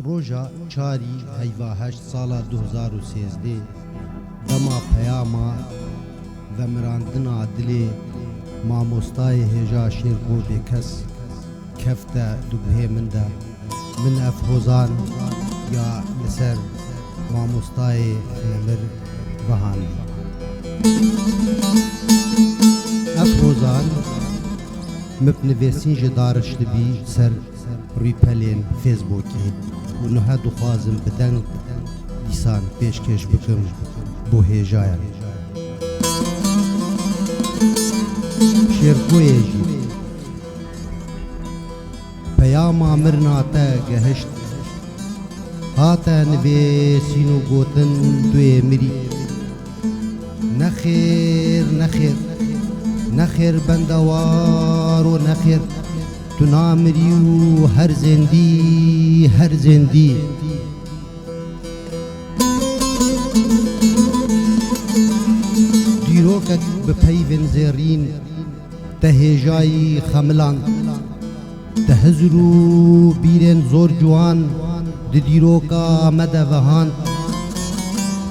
روژا چاری هیوا هشت سالا 2013 دما پیاما و مراندنا دلی مامۆستای هێژا شێرکۆ بێکەس کەفتە دوبهێ مندا من ئەفهۆزان یا لەسەر مامۆستای نەمر بەهاندی ئەفهۆزان مبنوێسین ji daiştibî ser rûpelên Facebookê û niha dixwazim bi deng dîsan pêşkêş bikim bo hêjayan şêrkoyê jî peyama mirna te gehişt hate nivêsîn û gotin duê mirî nexêr nexêr nexêr bendewar û nexêr tu namirî û her zêndî her zêndî dîrokek bi peyvên zêrîn te hêjayî xemilan te hizr û bîrên zor ciwan di dîroka me de vehand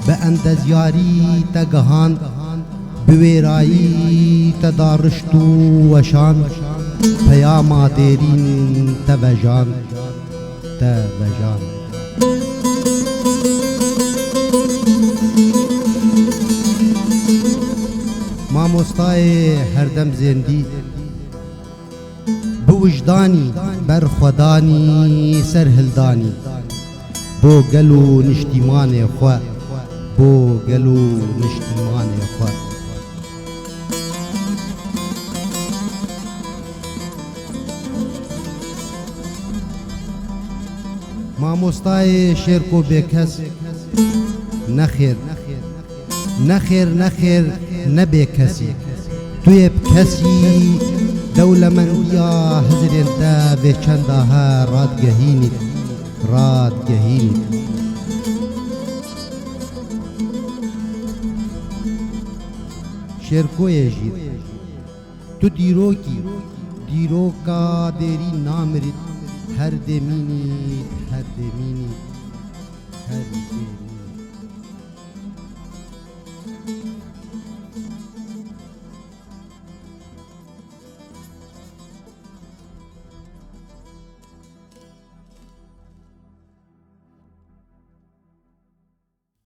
bi endezyarî te gihand bi wêrayî te darişt û weşand peyama dêrîn te vejand te vejand mamostayê herdem zêndî bi wijdanî berxwedanî ser hildanî bo gel û niştîmanê xwe bo gel û niştîmanê xwe mamostayê şêrko bêkes nexêr nexêr nexêr ne bêkesî tu yê bi kesî dewlemendiya hizrên te vê çenda he radgehînî radgehînî şêrkoyê jî tu dîrokî dîroka dêrî namirî her demînî her demînî her demînî